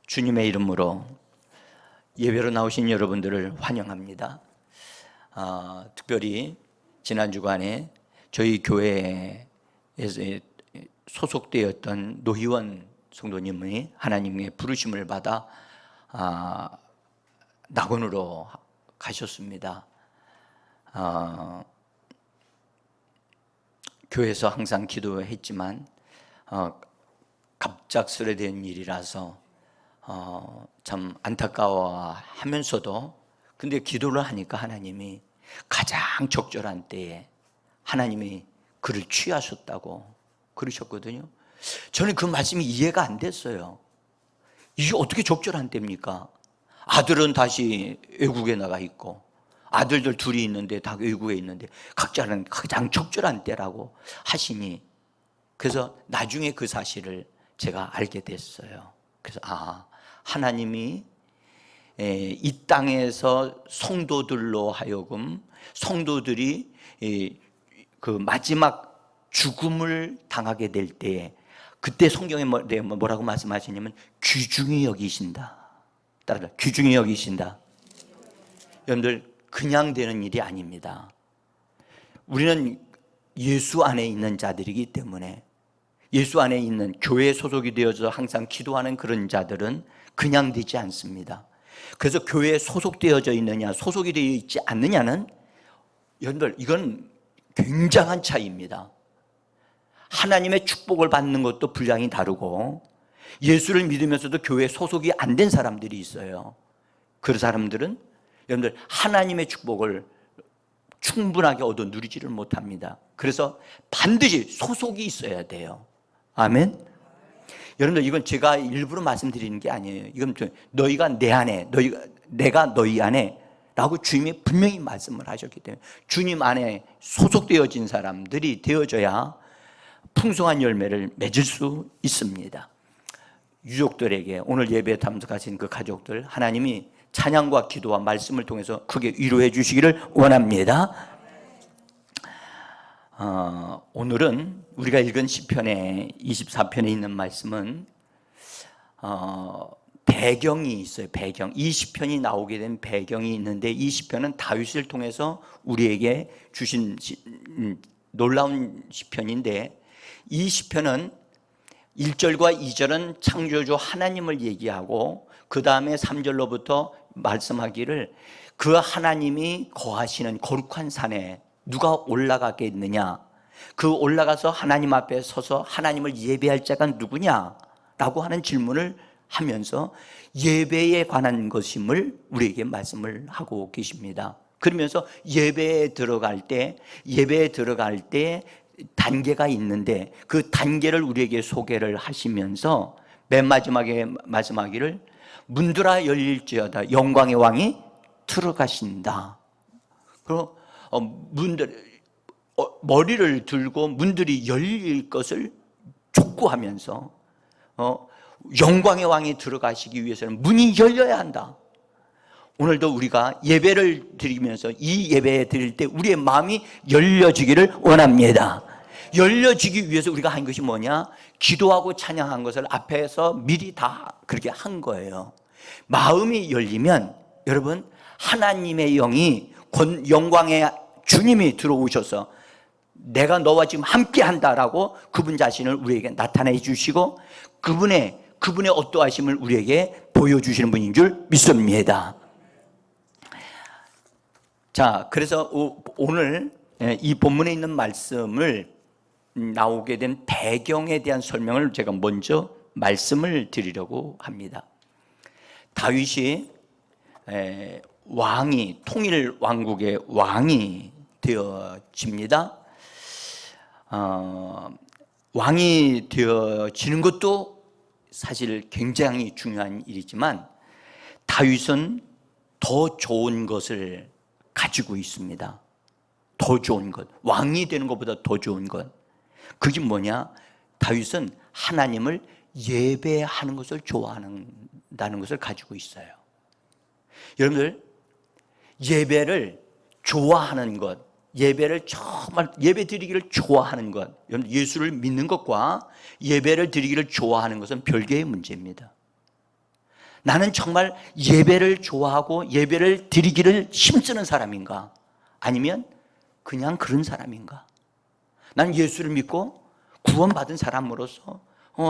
주님의 이름으로 예배로 나오신 여러분들을 환영합니다. 특별히 지난 주간에 저희 교회에서 소속되었던 노희원 성도님이 하나님의 부르심을 받아 낙원으로 가셨습니다. 교회에서 항상 기도했지만 갑작스레 된 일이라서 참 안타까워하면서도 근데 기도를 하니까 하나님이 가장 적절한 때에 하나님이 그를 취하셨다고 그러셨거든요. 저는 그 말씀이 이해가 안 됐어요. 이게 어떻게 적절한 때입니까? 아들은 다시 외국에 나가 있고 아들들 둘이 있는데 다 외국에 있는데 각자는 가장 적절한 때라고 하시니, 그래서 나중에 그 사실을 제가 알게 됐어요. 그래서 하나님이 이 땅에서 성도들로 하여금 성도들이 그 마지막 죽음을 당하게 될 때에 그때 성경에 뭐라고 말씀하시냐면 귀중히 여기신다. 따라 귀중히 여기신다. 여러분들 그냥 되는 일이 아닙니다. 우리는 예수 안에 있는 자들이기 때문에, 예수 안에 있는 교회에 소속이 되어서 항상 기도하는 그런 자들은 그냥 되지 않습니다. 그래서 교회에 소속되어져 있느냐 소속이 되어 있지 않느냐는 여러분들 이건 굉장한 차이입니다. 하나님의 축복을 받는 것도 분량이 다르고, 예수를 믿으면서도 교회에 소속이 안 된 사람들이 있어요. 그 사람들은 여러분들 하나님의 축복을 충분하게 얻어 누리지를 못합니다. 그래서 반드시 소속이 있어야 돼요. 아멘. 여러분들 이건 제가 일부러 말씀드리는 게 아니에요. 이건 너희가 내 안에, 내가 너희 안에 라고 주님이 분명히 말씀을 하셨기 때문에 주님 안에 소속되어진 사람들이 되어져야 풍성한 열매를 맺을 수 있습니다. 유족들에게 오늘 예배에 참석하신 그 가족들, 하나님이 찬양과 기도와 말씀을 통해서 크게 위로해 주시기를 원합니다. 오늘은 우리가 읽은 시편의 24편에 있는 말씀은 배경이 있어요. 배경. 이 시편이 나오게 된 배경이 있는데, 이 시편은 다윗을 통해서 우리에게 주신 놀라운 시편인데, 이 시편은 1절과 2절은 창조주 하나님을 얘기하고 그 다음에 3절로부터 말씀하기를 그 하나님이 거하시는 거룩한 산에 누가 올라가겠느냐, 그 올라가서 하나님 앞에 서서 하나님을 예배할 자가 누구냐 라고 하는 질문을 하면서 예배에 관한 것임을 우리에게 말씀을 하고 계십니다. 그러면서 예배에 들어갈 때 단계가 있는데 그 단계를 우리에게 소개를 하시면서 맨 마지막에 말씀하기를 문들아 열릴지어다 영광의 왕이 들어가신다. 그리고 머리를 들고 문들이 열릴 것을 촉구하면서 영광의 왕이 들어가시기 위해서는 문이 열려야 한다. 오늘도 우리가 예배를 드리면서 이 예배에 드릴 때 우리의 마음이 열려지기를 원합니다. 열려지기 위해서 우리가 한 것이 뭐냐? 기도하고 찬양한 것을 앞에서 미리 다 그렇게 한 거예요. 마음이 열리면 여러분, 하나님의 영이 영광의 주님이 들어오셔서 내가 너와 지금 함께 한다라고 그분 자신을 우리에게 나타내 주시고 그분의 어떠하심을 우리에게 보여주시는 분인 줄 믿습니다. 자, 그래서 오늘 이 본문에 있는 말씀을 나오게 된 배경에 대한 설명을 제가 먼저 말씀을 드리려고 합니다. 다윗이 왕이, 통일 왕국의 왕이 되어집니다. 왕이 되어지는 것도 사실 굉장히 중요한 일이지만 다윗은 더 좋은 것을 가지고 있습니다. 더 좋은 것, 왕이 되는 것보다 더 좋은 것. 그게 뭐냐? 다윗은 하나님을 예배하는 것을 좋아한다는 것을 가지고 있어요. 여러분들, 예배를 좋아하는 것, 예배를 정말 예배 드리기를 좋아하는 것, 여러분 예수를 믿는 것과 예배를 드리기를 좋아하는 것은 별개의 문제입니다. 나는 정말 예배를 좋아하고 예배를 드리기를 힘쓰는 사람인가? 아니면 그냥 그런 사람인가? 나는 예수를 믿고 구원받은 사람으로서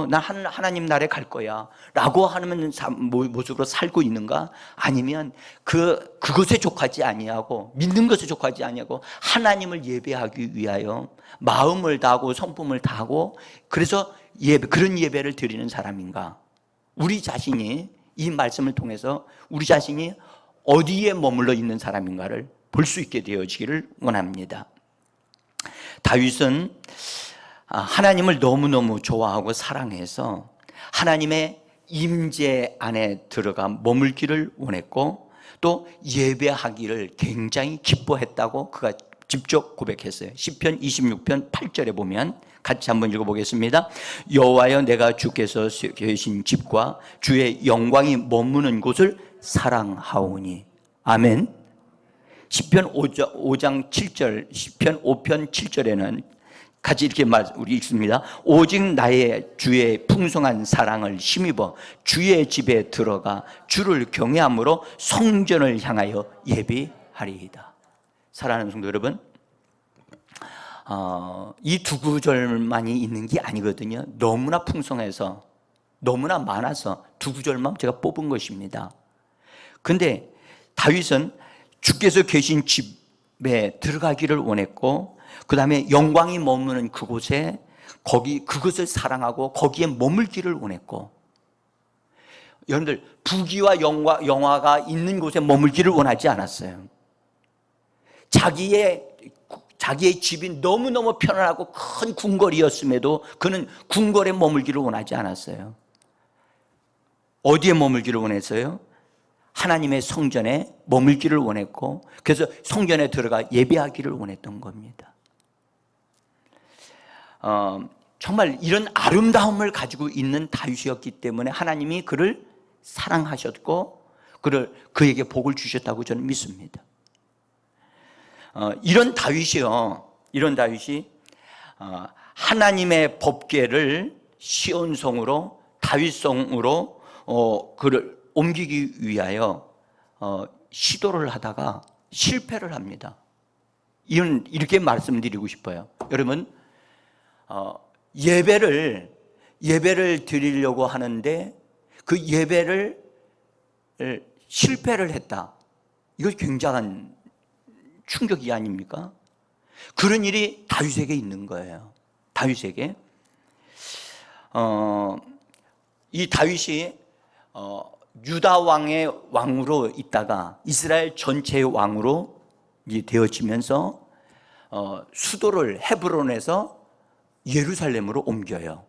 나 하나님 나라에 갈 거야 라고 하는 모습으로 살고 있는가? 아니면 그것에 족하지 아니하고 믿는 것에 족하지 아니하고 하나님을 예배하기 위하여 마음을 다하고 성품을 다하고 그래서 그런 예배를 드리는 사람인가? 우리 자신이 이 말씀을 통해서 우리 자신이 어디에 머물러 있는 사람인가를 볼 수 있게 되어지기를 원합니다. 다윗은 하나님을 너무너무 좋아하고 사랑해서 하나님의 임재 안에 들어가 머물기를 원했고 또 예배하기를 굉장히 기뻐했다고 그가 직접 고백했어요. 시편 26편 8절에 보면 같이 한번 읽어보겠습니다. 여호와여 내가 주께서 계신 집과 주의 영광이 머무는 곳을 사랑하오니. 아멘. 시편 5장 7절, 시편 5편 7절에는 같이 이렇게 우리 읽습니다. 오직 나의 주의 풍성한 사랑을 힘입어 주의 집에 들어가 주를 경외함으로 성전을 향하여 예배하리이다. 사랑하는 성도 여러분, 이 두 구절만이 있는 게 아니거든요. 너무나 풍성해서 너무나 많아서 두 구절만 제가 뽑은 것입니다. 근데 다윗은 주께서 계신 집에 들어가기를 원했고 그 다음에 영광이 머무는 그곳에 그것을 사랑하고 거기에 머물기를 원했고, 여러분들 부귀와 영화가 있는 곳에 머물기를 원하지 않았어요. 자기의 집이 너무너무 편안하고 큰 궁궐이었음에도 그는 궁궐에 머물기를 원하지 않았어요. 어디에 머물기를 원했어요? 하나님의 성전에 머물기를 원했고 그래서 성전에 들어가 예배하기를 원했던 겁니다. 정말 이런 아름다움을 가지고 있는 다윗이었기 때문에 하나님이 그를 사랑하셨고 그에게 복을 주셨다고 저는 믿습니다. 이런 다윗이 하나님의 법궤를 시온성으로 다윗성으로 그를 옮기기 위하여 시도를 하다가 실패를 합니다. 이렇게 말씀드리고 싶어요. 여러분, 예배를 드리려고 하는데 그 예배를 실패를 했다. 이거 굉장한 충격이 아닙니까? 그런 일이 다윗에게 있는 거예요. 다윗에게. 이 다윗이 유다 왕의 왕으로 있다가 이스라엘 전체의 왕으로 되어지면서 수도를 헤브론에서 예루살렘으로 옮겨요.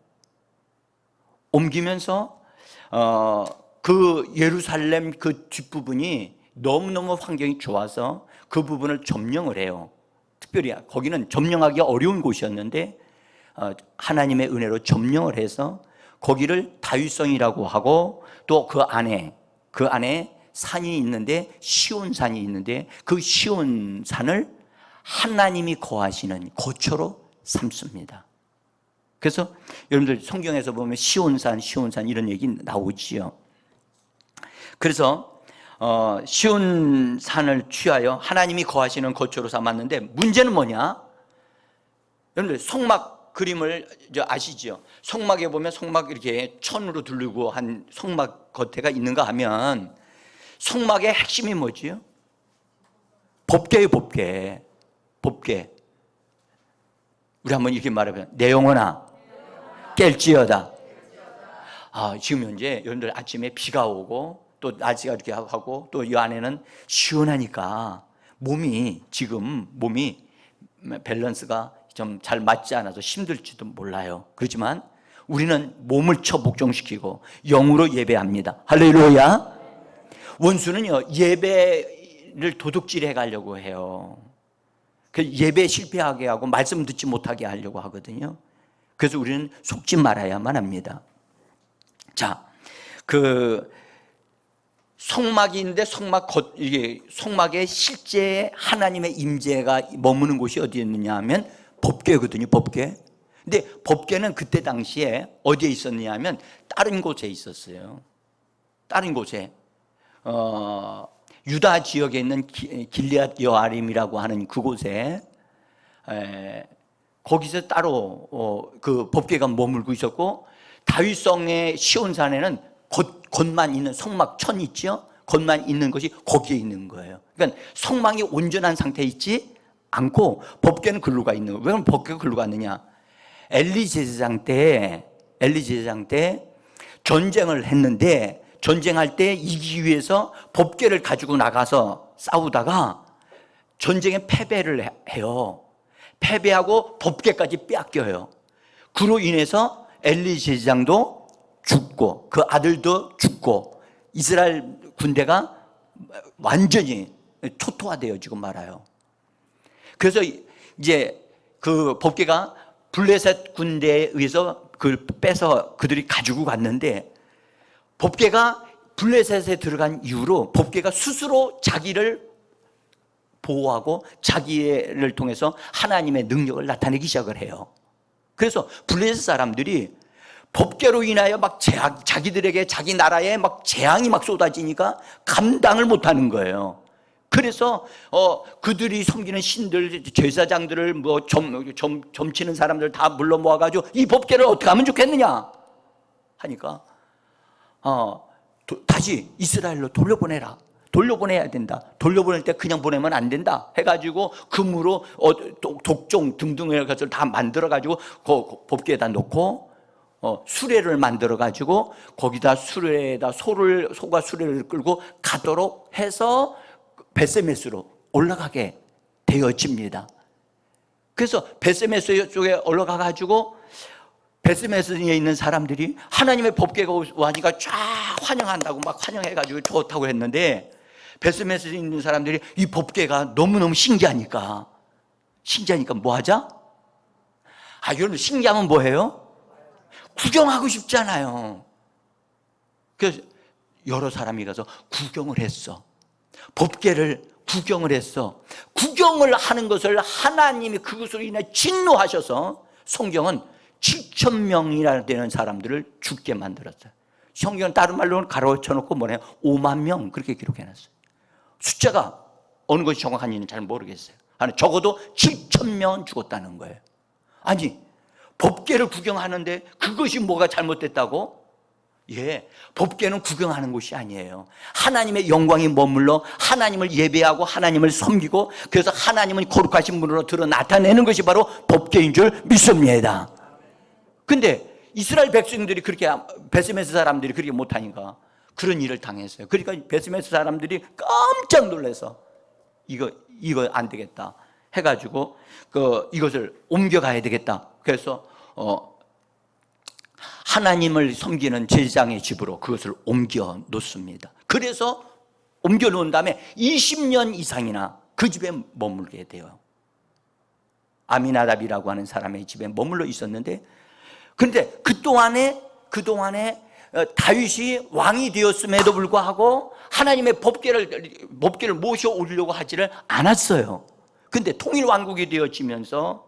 옮기면서 그 예루살렘 그 뒷부분이 너무너무 환경이 좋아서 그 부분을 점령을 해요. 특별히 거기는 점령하기 어려운 곳이었는데 하나님의 은혜로 점령을 해서 거기를 다윗성이라고 하고 또 그 안에 산이 있는데 시온산이 있는데 그 시온산을 하나님이 거하시는 거처로 삼습니다. 그래서 여러분들 성경에서 보면 시온산 이런 얘기 나오지요. 그래서 시온산을 취하여 하나님이 거하시는 거처로 삼았는데 문제는 뭐냐? 여러분들 성막 그림을 아시죠? 성막에 보면 성막 이렇게 천으로 두르고 한 성막 겉에가 있는가 하면 성막의 핵심이 뭐지요? 법궤예요, 법궤. 우리 한번 이렇게 말해보면 내 영혼아 깰지어다. 지금 현재 여러분들 아침에 비가 오고 또 날씨가 이렇게 하고 또 이 안에는 시원하니까 몸이 밸런스가 좀 잘 맞지 않아서 힘들지도 몰라요. 그렇지만 우리는 몸을 복종시키고 영으로 예배합니다. 할렐루야. 원수는요 예배를 도둑질해 가려고 해요. 그 예배 실패하게 하고 말씀 듣지 못하게 하려고 하거든요. 그래서 우리는 속지 말아야만 합니다. 자, 그 성막이 있는데 이게 성막에 실제 하나님의 임재가 머무는 곳이 어디였느냐 하면 법궤거든요, 법궤. 근데 법궤는 그때 당시에 어디에 있었느냐 하면 다른 곳에 있었어요. 다른 곳에 유다 지역에 있는 길리앗 여아림이라고 하는 그곳에 거기서 따로 그 법궤가 머물고 있었고, 다윗성의 시온산에는 겉만 있는 성막천 있죠? 겉만 있는 것이 거기에 있는 거예요. 그러니까 성막이 온전한 상태에 있지 않고 법궤는 글로 가 있는 거예요. 왜 법궤가 글로 갔느냐? 엘리 제사장 때 전쟁을 했는데, 전쟁할 때 이기기 위해서 법궤를 가지고 나가서 싸우다가 전쟁에 패배를 해요. 패배하고 법궤까지 빼앗겨요. 그로 인해서 엘리 제사장도 죽고 그 아들도 죽고 이스라엘 군대가 완전히 초토화되어 지금 말아요. 그래서 이제 그 법궤가 블레셋 군대에 의해서 그걸 빼서 그들이 가지고 갔는데, 법궤가 블레셋에 들어간 이후로 법궤가 스스로 자기를 보호하고 자기를 통해서 하나님의 능력을 나타내기 시작을 해요. 그래서 블레셋 사람들이 법궤로 인하여 막 자기들에게 자기 나라에 막 재앙이 막 쏟아지니까 감당을 못하는 거예요. 그래서 그들이 섬기는 신들, 제사장들을 뭐 점치는 사람들 다 불러 모아가지고 이 법궤를 어떻게 하면 좋겠느냐 하니까 다시 이스라엘로 돌려보내야 된다. 돌려보낼 때 그냥 보내면 안 된다 해가지고 금으로 독종 등등의 것을 다 만들어가지고 그 법궤에다 놓고 수레를 만들어가지고 거기다 수레에다 소가 수레를 끌고 가도록 해서 벳세메스로 올라가게 되어집니다. 그래서 벳세메스 쪽에 올라가가지고 벳세메스에 있는 사람들이 하나님의 법궤가 오니까 쫙 환영한다고 막 환영해가지고 좋다고 했는데, 벳세메스에 있는 사람들이 이 법궤가 너무너무 신기하니까 뭐 하자? 여러분 신기하면 뭐해요? 구경하고 싶잖아요. 그래서 여러 사람이 가서 구경을 했어. 법궤를 구경을 했어. 구경을 하는 것을 하나님이 그것으로 인해 진노하셔서 성경은 7,000명이나 되는 사람들을 죽게 만들었어요. 성경은 다른 말로는 가로쳐놓고 뭐래요? 5만 명 그렇게 기록해놨어요. 숫자가 어느 것이 정확한지는 잘 모르겠어요. 적어도 7,000명은 죽었다는 거예요. 아니, 법궤를 구경하는데 그것이 뭐가 잘못됐다고? 법궤는 구경하는 곳이 아니에요. 하나님의 영광이 머물러 하나님을 예배하고 하나님을 섬기고, 그래서 하나님은 거룩하신 분으로 드러 나타내는 것이 바로 법궤인 줄 믿습니다. 근데 이스라엘 백성들이 그렇게, 벳세메스 사람들이 그렇게 못하니까 그런 일을 당했어요. 그러니까 벳세메스 사람들이 깜짝 놀라서 이거 안 되겠다 해가지고 이것을 옮겨가야 되겠다. 그래서 하나님을 섬기는 제사장의 집으로 그것을 옮겨 놓습니다. 그래서 옮겨 놓은 다음에 20년 이상이나 그 집에 머물게 돼요. 아미나답이라고 하는 사람의 집에 머물러 있었는데, 그런데 그동안에 다윗이 왕이 되었음에도 불구하고 하나님의 법궤를 모셔 오려고 하지를 않았어요. 근데 통일 왕국이 되어지면서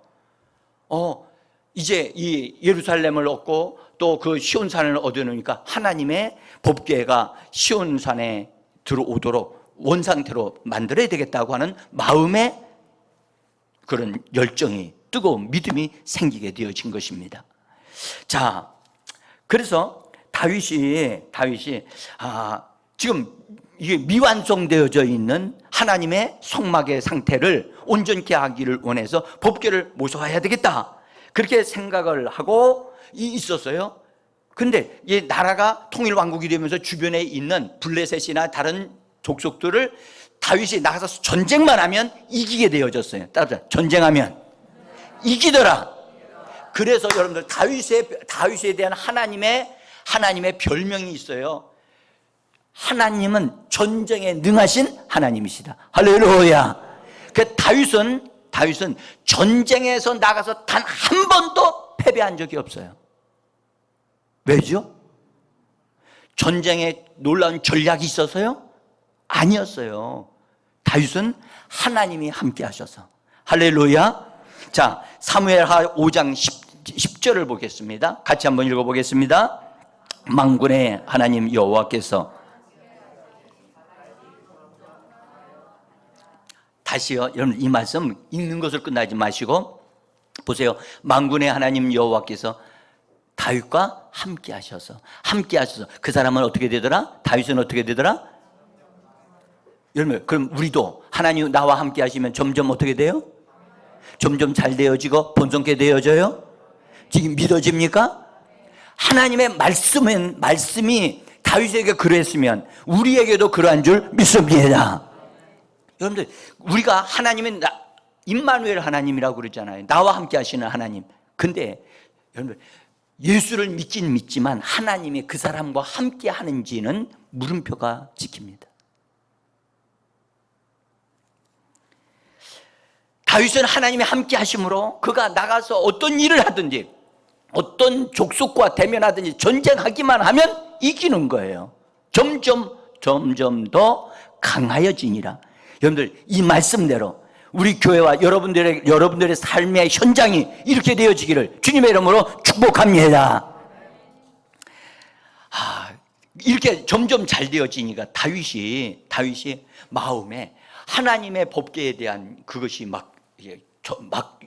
이제 이 예루살렘을 얻고 또 그 시온산을 얻어놓으니까 하나님의 법궤가 시온산에 들어오도록 원상태로 만들어야 되겠다고 하는 마음의 그런 열정이, 뜨거운 믿음이 생기게 되어진 것입니다. 자, 그래서 다윗이 지금 이게 미완성되어져 있는 하나님의 성막의 상태를 온전케 하기를 원해서 법궤를 모셔와야 되겠다, 그렇게 생각을 하고 있었어요. 근데 이 나라가 통일 왕국이 되면서 주변에 있는 블레셋이나 다른 족속들을 다윗이 나가서 전쟁만 하면 이기게 되어졌어요. 따라서 전쟁하면 이기더라. 그래서 여러분들 다윗에 대한 하나님의 별명이 있어요. 하나님은 전쟁에 능하신 하나님이시다. 할렐루야. 그 다윗은 전쟁에서 나가서 단 한 번도 패배한 적이 없어요. 왜죠? 전쟁에 놀라운 전략이 있어서요? 아니었어요. 다윗은 하나님이 함께 하셔서. 할렐루야. 자, 사무엘하 5장 10절을 보겠습니다. 같이 한번 읽어보겠습니다. 만군의 하나님 여호와께서 다시요. 여러분 이 말씀 읽는 것을 끝나지 마시고 보세요. 만군의 하나님 여호와께서 다윗과 함께 하셔서 그 사람은 어떻게 되더라? 다윗은 어떻게 되더라? 여러분 그럼 우리도 하나님 나와 함께 하시면 점점 어떻게 돼요? 점점 잘 되어지고 본성케 되어져요? 지금 믿어집니까? 하나님의 말씀이 다윗에게 그랬으면 우리에게도 그러한 줄 믿습니다. 여러분들 우리가 하나님은 임마누엘 하나님이라고 그러잖아요. 나와 함께 하시는 하나님. 근데 여러분들 예수를 믿긴 믿지만 하나님이 그 사람과 함께 하는지는 물음표가 찍힙니다. 다윗은 하나님이 함께 하심으로 그가 나가서 어떤 일을 하든지 어떤 족속과 대면하든지 전쟁하기만 하면 이기는 거예요. 점점 더 강하여지니라. 여러분들 이 말씀대로 우리 교회와 여러분들의 삶의 현장이 이렇게 되어지기를 주님의 이름으로 축복합니다. 이렇게 점점 잘 되어지니까 다윗이 마음에 하나님의 법궤에 대한 그것이 막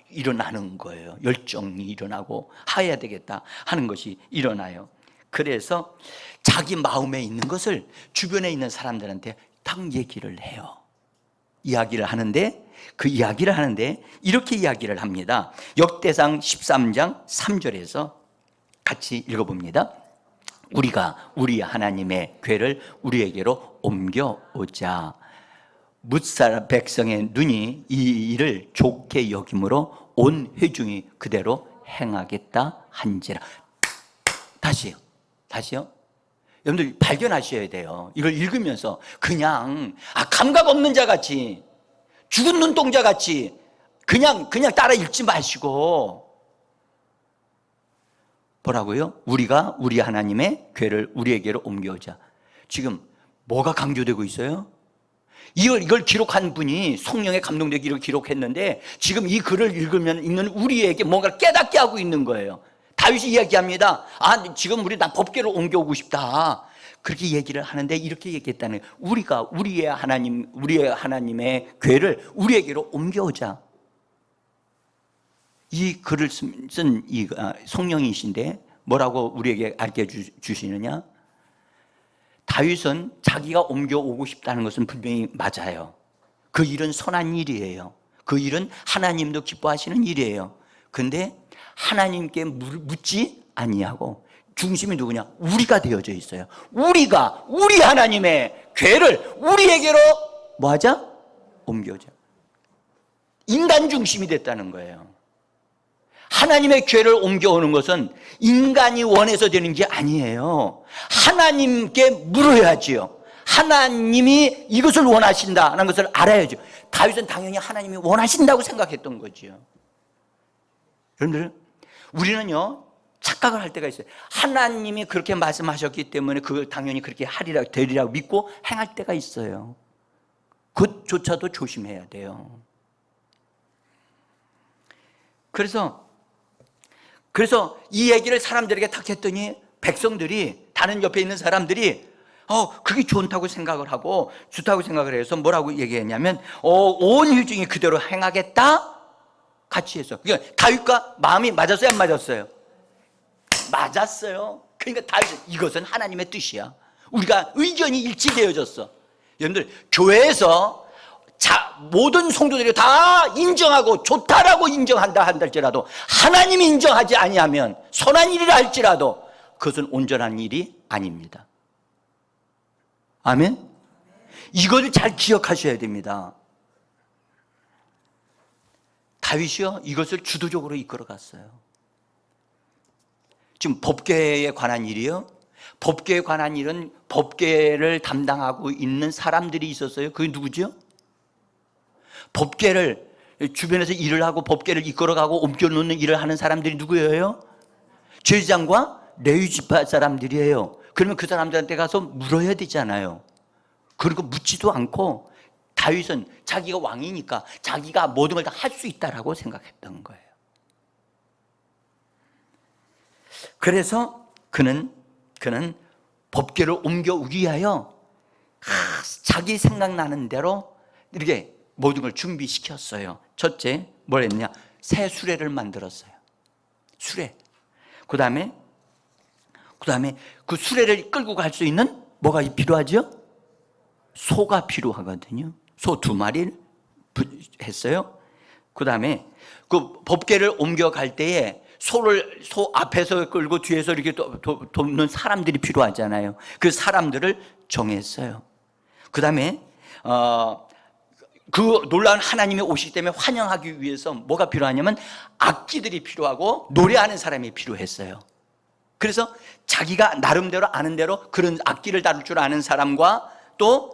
일어나는 거예요. 열정이 일어나고 해야 되겠다 하는 것이 일어나요. 그래서 자기 마음에 있는 것을 주변에 있는 사람들한테 딱 얘기를 해요. 이야기를 하는데 이렇게 이야기를 합니다. 역대상 13장 3절에서 같이 읽어봅니다. 우리가 우리 하나님의 궤를 우리에게로 옮겨오자. 뭇살 백성의 눈이 이 일을 좋게 여김으로 온 회중이 그대로 행하겠다 한지라. 다시요. 여러분들 발견하셔야 돼요. 이걸 읽으면서 그냥 감각 없는 자 같이 죽은 눈동자 같이 그냥 따라 읽지 마시고 뭐라고요? 우리가 우리 하나님의 궤를 우리에게로 옮겨오자. 지금 뭐가 강조되고 있어요? 이걸 기록한 분이 성령에 감동되기로 기록했는데 지금 이 글을 읽는 우리에게 뭔가 깨닫게 하고 있는 거예요. 다윗이 이야기합니다. 지금 우리 나 법궤로 옮겨오고 싶다. 그렇게 얘기를 하는데 이렇게 얘기했다는 거예요. 우리가 우리의 하나님의 궤를 우리에게로 옮겨오자. 이 글을 쓴 이 성령이신데 뭐라고 우리에게 알려주시느냐? 다윗은 자기가 옮겨오고 싶다는 것은 분명히 맞아요. 그 일은 선한 일이에요. 그 일은 하나님도 기뻐하시는 일이에요. 근데 하나님께 묻지 아니하고 중심이 누구냐? 우리가 되어져 있어요. 우리가 우리 하나님의 궤를 우리에게로 뭐하자? 옮겨오자. 인간 중심이 됐다는 거예요. 하나님의 궤를 옮겨오는 것은 인간이 원해서 되는 게 아니에요. 하나님께 물어야지요. 하나님이 이것을 원하신다는 것을 알아야죠. 다윗은 당연히 하나님이 원하신다고 생각했던 거지요. 여러분들, 우리는요 착각을 할 때가 있어요. 하나님이 그렇게 말씀하셨기 때문에 그걸 당연히 그렇게 되리라고 믿고 행할 때가 있어요. 그것조차도 조심해야 돼요. 그래서 이 얘기를 사람들에게 탁 했더니 백성들이 다른 옆에 있는 사람들이 그게 좋다고 생각을 하고 좋다고 생각을 해서 뭐라고 얘기했냐면 온 회중이 그대로 행하겠다 같이 했어. 그러니까 다윗과 마음이 맞았어요, 안 맞았어요? 맞았어요. 그러니까 다윗은 이것은 하나님의 뜻이야. 우리가 의견이 일치되어졌어. 여러분들 교회에서 모든 성도들이 다 인정하고 좋다라고 인정한다 할지라도 하나님이 인정하지 아니하면 선한 일이라 할지라도 그것은 온전한 일이 아닙니다. 아멘? 이걸 잘 기억하셔야 됩니다. 다윗이요 이것을 주도적으로 이끌어갔어요. 지금 법궤에 관한 일이요, 법궤에 관한 일은 법궤를 담당하고 있는 사람들이 있었어요. 그게 누구죠? 법궤를 주변에서 일을 하고 법궤를 이끌어가고 옮겨놓는 일을 하는 사람들이 누구예요? 제사장과 레위 지파 사람들이에요. 그러면 그 사람들한테 가서 물어야 되잖아요. 그리고 묻지도 않고 다윗은 자기가 왕이니까 자기가 모든 걸 다 할 수 있다라고 생각했던 거예요. 그래서 그는 법궤를 옮겨오기 위하여 자기 생각나는 대로 이렇게 모든 걸 준비시켰어요. 첫째, 뭘 했냐? 새 수레를 만들었어요. 수레. 그 다음에 그 수레를 끌고 갈 수 있는 뭐가 필요하죠? 소가 필요하거든요. 소 2마리를 했어요. 그 다음에 그 법궤를 옮겨갈 때에 소 앞에서 끌고 뒤에서 이렇게 돕는 사람들이 필요하잖아요. 그 사람들을 정했어요. 그 다음에 그 놀라운 하나님이 오시기 때문에 환영하기 위해서 뭐가 필요하냐면 악기들이 필요하고 노래하는 사람이 필요했어요. 그래서 자기가 나름대로 아는 대로 그런 악기를 다룰 줄 아는 사람과 또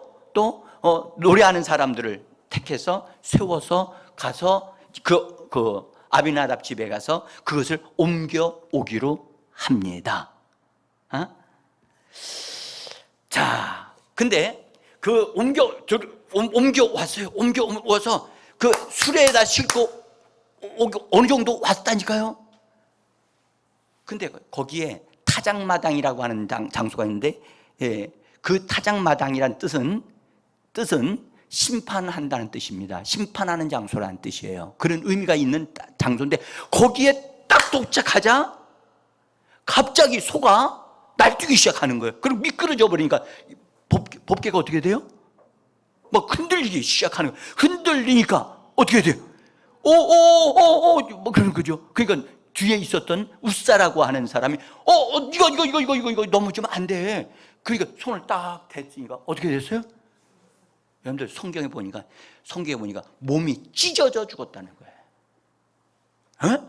노래하는 사람들을 택해서 세워서 가서 그 아비나답 집에 가서 그것을 옮겨 오기로 합니다. 자, 근데 그 옮겨 왔어요. 옮겨 와서 그 수레에다 싣고 어느 정도 왔다니까요. 근데 거기에 타작마당이라고 하는 장소가 있는데, 그 타작마당이란 뜻은 심판한다는 뜻입니다. 심판하는 장소라는 뜻이에요. 그런 의미가 있는 장소인데, 거기에 딱 도착하자 갑자기 소가 날뛰기 시작하는 거예요. 그리고 미끄러져 버리니까 법궤가 어떻게 돼요? 막 흔들리기 시작하는 거예요. 흔들리니까 어떻게 돼요? 뭐 그런 거죠. 그러니까 뒤에 있었던 우사라고 하는 사람이 이거 넘어지면 안 돼. 그러니까 손을 딱 댔으니까 어떻게 됐어요? 여러분들 성경에 보니까 몸이 찢어져 죽었다는 거예요.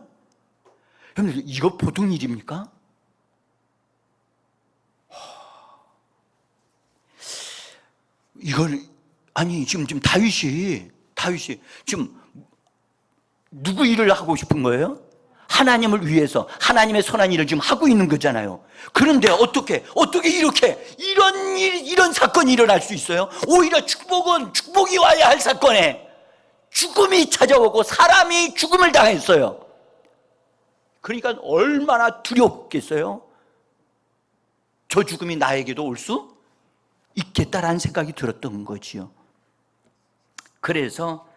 여러분들 이거 보통 일입니까? 이걸 아니 지금 다윗이 지금 누구 일을 하고 싶은 거예요? 하나님을 위해서 하나님의 선한 일을 지금 하고 있는 거잖아요. 그런데 어떻게 이렇게 이런 사건이 일어날 수 있어요? 오히려 축복이 와야 할 사건에 죽음이 찾아오고 사람이 죽음을 당했어요. 그러니까 얼마나 두렵겠어요? 저 죽음이 나에게도 올 수 있겠다라는 생각이 들었던 거지요. 그래서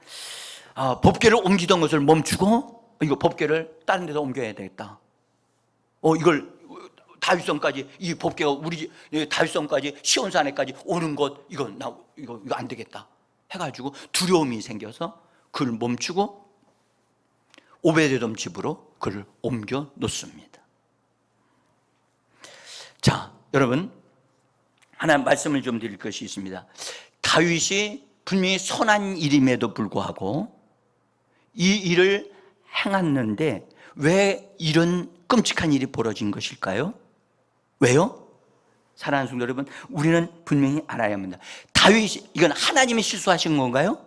법궤를 옮기던 것을 멈추고 이거 법궤를 다른 데서 옮겨야 되겠다. 이걸 다윗성까지 이 법궤가 우리 다윗성까지 시온산에까지 오는 것 이거 안 되겠다 해가지고 두려움이 생겨서 그를 멈추고 오베데돔 집으로 그를 옮겨 놓습니다. 자, 여러분 하나 말씀을 좀 드릴 것이 있습니다. 다윗이 분명히 선한 일임에도 불구하고 이 일을 행했는데 왜 이런 끔찍한 일이 벌어진 것일까요? 왜요? 사랑하는 성도 여러분, 우리는 분명히 알아야 합니다. 다윗이 이건 하나님이 실수하신 건가요?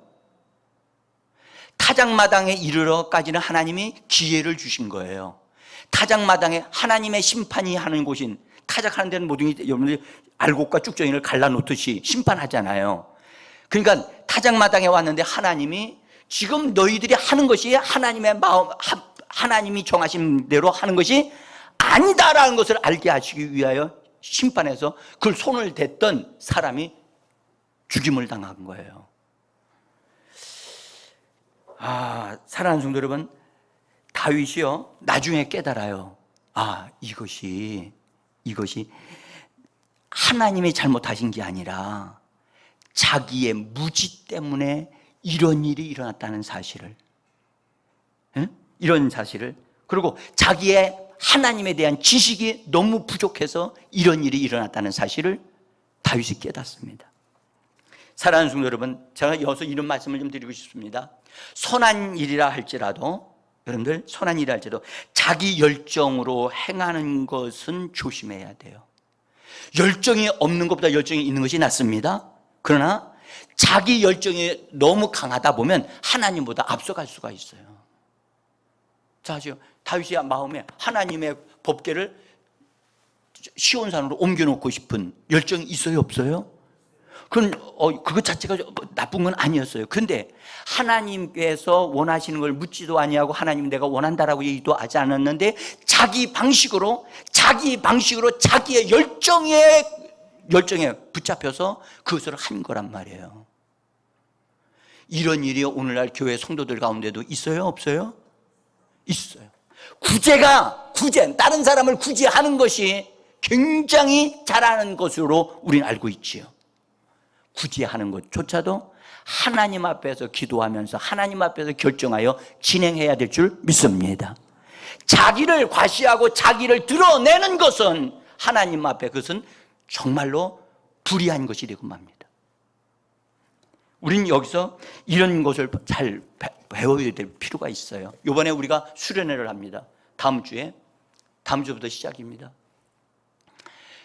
타작마당에 이르러까지는 하나님이 기회를 주신 거예요. 타작마당에 하나님의 심판이 하는 곳인 타작하는 데는 모든 여러분들이 알곡과 쭉정이를 갈라놓듯이 심판하잖아요. 그러니까 타작마당에 왔는데 하나님이 지금 너희들이 하는 것이 하나님의 마음, 하나님이 정하신 대로 하는 것이 아니다라는 것을 알게 하시기 위하여 심판해서 그 손을 댔던 사람이 죽임을 당한 거예요. 사랑하는 성도 여러분, 다윗이요 나중에 깨달아요. 이것이 하나님이 잘못하신 게 아니라 자기의 무지 때문에 이런 일이 일어났다는 사실을, 이런 사실을, 그리고 자기의 하나님에 대한 지식이 너무 부족해서 이런 일이 일어났다는 사실을 다윗이 깨닫습니다. 사랑하는 성도 여러분, 제가 여기서 이런 말씀을 좀 드리고 싶습니다. 선한 일이라 할지라도, 여러분들 선한 일이라 할지라도 자기 열정으로 행하는 것은 조심해야 돼요. 열정이 없는 것보다 열정이 있는 것이 낫습니다. 그러나 자기 열정이 너무 강하다 보면 하나님보다 앞서갈 수가 있어요. 자, 지금 다윗이 마음에 하나님의 법궤를 시온산으로 옮겨놓고 싶은 열정이 있어요, 없어요? 그건 그것 자체가 나쁜 건 아니었어요. 그런데 하나님께서 원하시는 걸 묻지도 아니하고 하나님 내가 원한다라고 얘기도 하지 않았는데 자기 방식으로 자기의 열정에 붙잡혀서 그것을 한 거란 말이에요. 이런 일이 오늘날 교회 성도들 가운데도 있어요? 없어요? 있어요. 구제, 다른 사람을 구제하는 것이 굉장히 잘하는 것으로 우리는 알고 있지요. 구제하는 것조차도 하나님 앞에서 기도하면서 하나님 앞에서 결정하여 진행해야 될 줄 믿습니다. 자기를 과시하고 자기를 드러내는 것은 하나님 앞에 그것은 정말로 불의한 것이 되고 맙니다. 우리는 여기서 이런 것을 잘 배워야 될 필요가 있어요. 이번에 우리가 수련회를 합니다. 다음 주부터 시작입니다.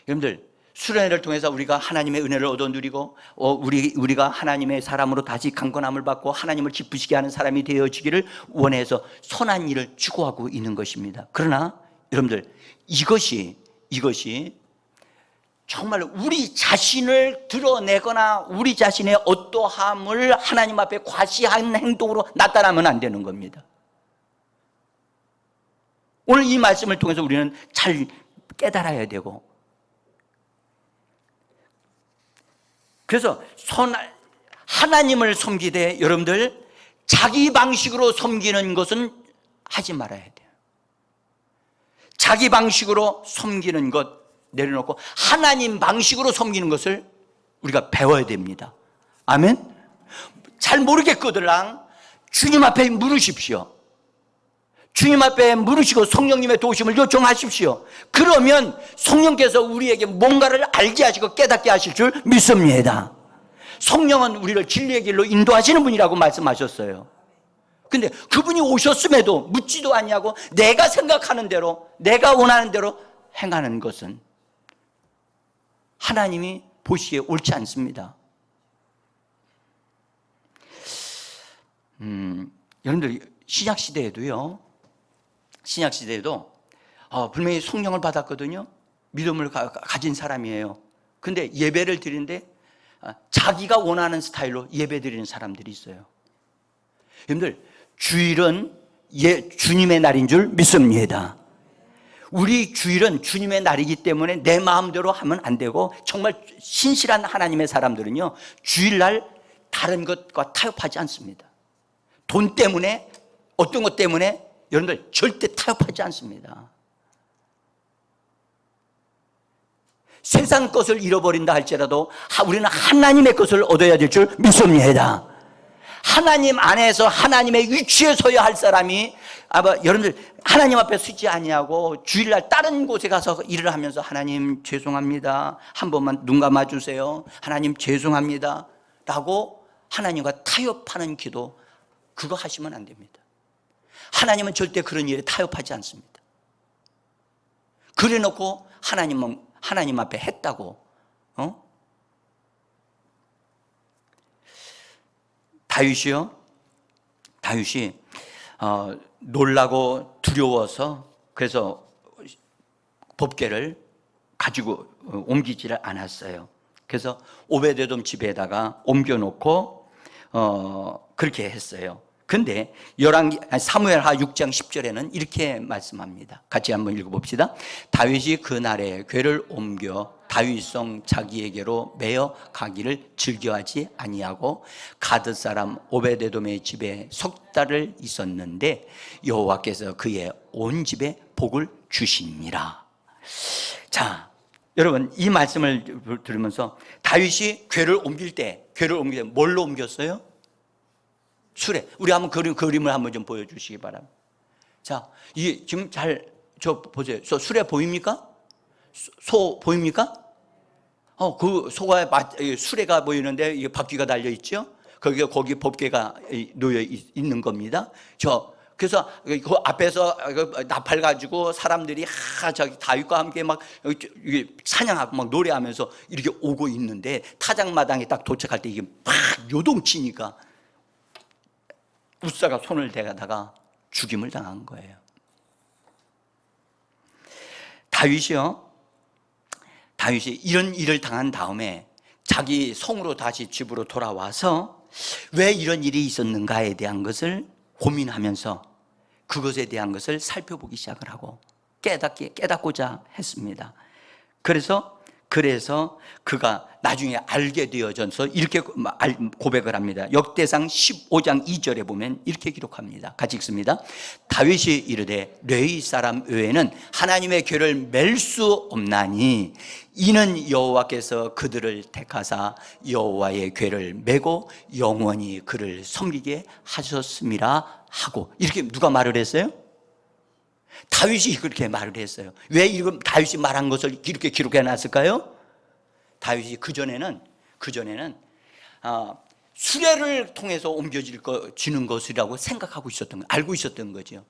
여러분들, 수련회를 통해서 우리가 하나님의 은혜를 얻어 누리고 우리가 하나님의 사람으로 다시 강건함을 받고 하나님을 기쁘시게 하는 사람이 되어지기를 원해서 선한 일을 추구하고 있는 것입니다. 그러나 여러분들, 이것이 정말 우리 자신을 드러내거나 우리 자신의 어떠함을 하나님 앞에 과시한 행동으로 나타나면 안 되는 겁니다. 오늘 이 말씀을 통해서 우리는 잘 깨달아야 되고, 그래서 하나님을 섬기되 여러분들 자기 방식으로 섬기는 것은 하지 말아야 돼요. 자기 방식으로 섬기는 것 내려놓고 하나님 방식으로 섬기는 것을 우리가 배워야 됩니다. 아멘? 잘 모르겠거들랑 주님 앞에 물으십시오. 주님 앞에 물으시고 성령님의 도우심을 요청하십시오. 그러면 성령께서 우리에게 뭔가를 알게 하시고 깨닫게 하실 줄 믿습니다. 성령은 우리를 진리의 길로 인도하시는 분이라고 말씀하셨어요. 근데 그분이 오셨음에도 묻지도 않냐고 내가 생각하는 대로, 내가 원하는 대로 행하는 것은 하나님이 보시기에 옳지 않습니다. 여러분들, 신약시대에도 분명히 성령을 받았거든요. 믿음을 가진 사람이에요. 근데 예배를 드리는데 자기가 원하는 스타일로 예배 드리는 사람들이 있어요. 여러분들, 주일은 주님의 날인 줄 믿습니다. 우리 주일은 주님의 날이기 때문에 내 마음대로 하면 안 되고, 정말 신실한 하나님의 사람들은요, 주일날 다른 것과 타협하지 않습니다. 돈 때문에, 어떤 것 때문에 여러분들 절대 타협하지 않습니다. 세상 것을 잃어버린다 할지라도 우리는 하나님의 것을 얻어야 될 줄 믿습니다. 하나님 안에서 하나님의 위치에 서야 할 사람이, 여러분들 하나님 앞에 서지 아니하고 주일날 다른 곳에 가서 일을 하면서 하나님 죄송합니다, 한 번만 눈 감아주세요, 하나님 죄송합니다 라고 하나님과 타협하는 기도, 그거 하시면 안 됩니다. 하나님은 절대 그런 일에 타협하지 않습니다. 그래놓고 하나님 앞에 했다고 다윗이 놀라고 두려워서 그래서 법궤를 가지고 옮기지를 않았어요. 그래서 오베데돔 집에다가 옮겨놓고 그렇게 했어요. 근데 사무엘하 6장 10절에는 이렇게 말씀합니다. 같이 한번 읽어봅시다. 다윗이 그날에 궤를 옮겨 다윗성 자기에게로 메어 가기를 즐겨하지 아니하고 가드 사람 오베데돔의 집에 석 달을 있었는데 여호와께서 그의 온 집에 복을 주시니라. 자, 여러분, 이 말씀을 들으면서 다윗이 궤를 옮길 때 뭘로 옮겼어요? 수레. 우리 한번 그림을 한번 좀 보여주시기 바랍니다. 자, 이 지금 보세요. 수레 보입니까? 소 보입니까? 그 소가 수레가 보이는데 이게 바퀴가 달려 있죠. 거기 법궤가 놓여 있는 겁니다. 그래서 그 앞에서 나팔 가지고 사람들이 저기 다윗과 함께 막 사냥하고 막 노래하면서 이렇게 오고 있는데 타작마당에 딱 도착할 때 이게 막 요동치니까 웃사가 손을 대다가 죽임을 당한 거예요. 다윗이 이런 일을 당한 다음에 자기 성으로 다시 집으로 돌아와서 왜 이런 일이 있었는가에 대한 것을 고민하면서 그것에 대한 것을 살펴보기 시작을 하고 깨닫고자 했습니다. 그래서 그래서 그가 나중에 알게 되어져서 이렇게 고백을 합니다. 역대상 15장 2절에 보면 이렇게 기록합니다. 같이 읽습니다. 다윗이 이르되 레위 사람 외에는 하나님의 궤를 맬 수 없나니 이는 여호와께서 그들을 택하사 여호와의 궤를 메고 영원히 그를 섬기게 하셨음이라 하고, 이렇게 누가 말을 했어요? 다윗이 그렇게 말을 했어요. 왜 이거 다윗이 말한 것을 이렇게 기록해 놨을까요? 다윗이 그전에는 수레를 통해서 옮겨지는 것이라고 생각하고 있었던 거, 알고 있었던 거죠.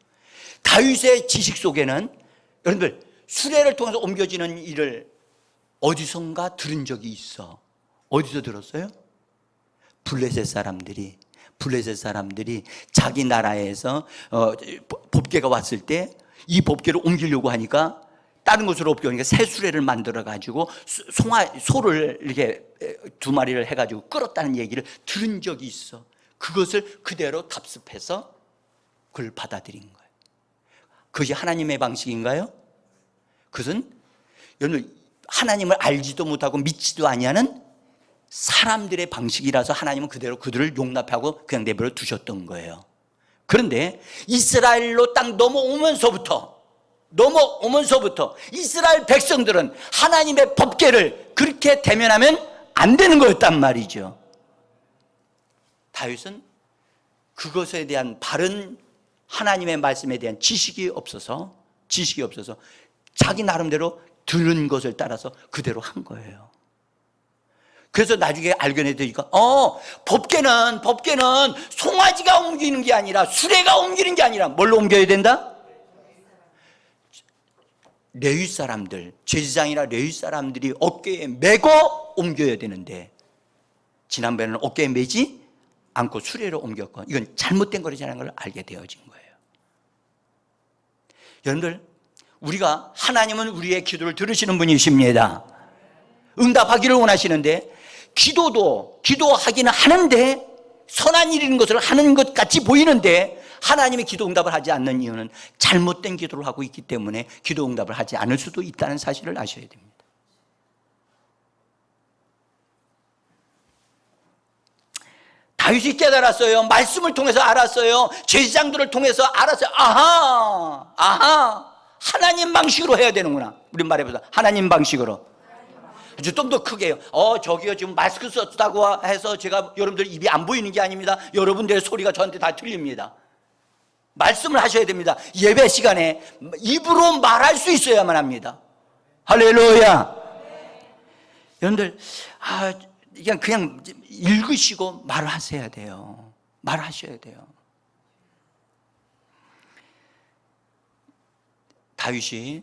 다윗의 지식 속에는 여러분들 수레를 통해서 옮겨지는 일을 어디선가 들은 적이 있어. 어디서 들었어요? 블레셋 사람들이 자기 나라에서 법궤가 왔을 때 이 법궤를 옮기려고 하니까 다른 곳으로 옮겨오니까 새 수레를 만들어 가지고 소를 이렇게 두 마리를 해가지고 끌었다는 얘기를 들은 적이 있어. 그것을 그대로 답습해서 그걸 받아들인 거예요. 그것이 하나님의 방식인가요? 그것은 여러분 하나님을 알지도 못하고 믿지도 아니하는 사람들의 방식이라서 하나님은 그대로 그들을 용납하고 그냥 내버려 두셨던 거예요. 그런데 이스라엘로 딱 넘어오면서부터 이스라엘 백성들은 하나님의 법궤를 그렇게 대면하면 안 되는 거였단 말이죠. 다윗은 그것에 대한 바른 하나님의 말씀에 대한 지식이 없어서 자기 나름대로 들은 것을 따라서 그대로 한 거예요. 그래서 나중에 알게 되니까 법궤는 송아지가 옮기는 게 아니라 수레가 옮기는 게 아니라 뭘로 옮겨야 된다? 레위 사람들, 제사장이나 레위 사람들이 어깨에 메고 옮겨야 되는데 지난번에는 어깨에 메지 않고 수레로 옮겼고, 이건 잘못된 거라는 걸 알게 되어진 거예요. 여러분들, 우리가 하나님은 우리의 기도를 들으시는 분이십니다. 응답하기를 원하시는데 기도하기는 하는데 선한 일인 것을 하는 것 같이 보이는데 하나님이 기도 응답을 하지 않는 이유는 잘못된 기도를 하고 있기 때문에 기도 응답을 하지 않을 수도 있다는 사실을 아셔야 됩니다. 다윗이 깨달았어요. 말씀을 통해서 알았어요. 제사장들을 통해서 알았어요. 아하, 하나님 방식으로 해야 되는구나. 우리 말해보자. 하나님 방식으로. 좀 더 크게요. 저기요, 지금 마스크 썼다고 해서 제가 여러분들 입이 안 보이는 게 아닙니다. 여러분들의 소리가 저한테 다 들립니다. 말씀을 하셔야 됩니다. 예배 시간에 입으로 말할 수 있어야만 합니다. 할렐루야. 여러분들, 그냥 읽으시고 말을 하셔야 돼요. 말하셔야 돼요. 다윗이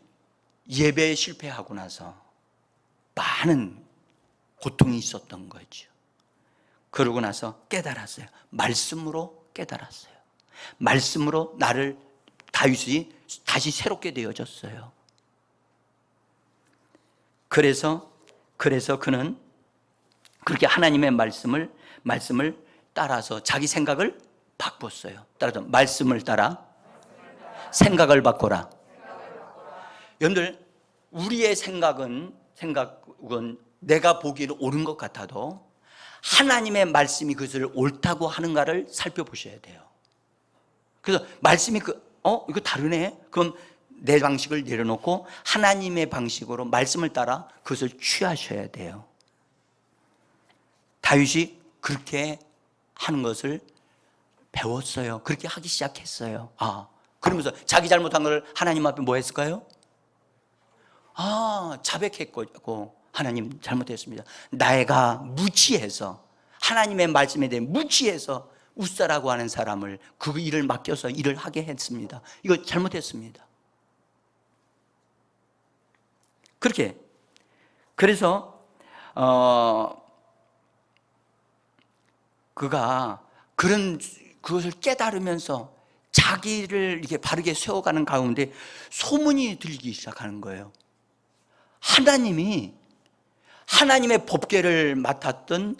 예배에 실패하고 나서 많은 고통이 있었던 거죠. 그러고 나서 깨달았어요. 말씀으로 깨달았어요. 말씀으로 다윗이 다시 새롭게 되어졌어요. 그래서 그는 그렇게 하나님의 말씀을 따라서 자기 생각을 바꿨어요. 따라서 말씀을 따라 생각을 바꿔라. 여러분들, 우리의 생각은 내가 보기에는 옳은 것 같아도 하나님의 말씀이 그것을 옳다고 하는가를 살펴보셔야 돼요. 그래서 말씀이 이거 다르네? 그럼 내 방식을 내려놓고 하나님의 방식으로 말씀을 따라 그것을 취하셔야 돼요. 다윗이 그렇게 하는 것을 배웠어요. 그렇게 하기 시작했어요. 그러면서 자기 잘못한 걸 하나님 앞에 뭐 했을까요? 자백했고, 하나님 잘못했습니다. 내가 무지해서, 하나님의 말씀에 대해 무지해서 웃사라고 하는 사람을 그 일을 맡겨서 일을 하게 했습니다. 이거 잘못했습니다. 그래서 그가 그것을 깨달으면서 자기를 이렇게 바르게 세워가는 가운데 소문이 들리기 시작하는 거예요. 하나님의 법궤를 맡았던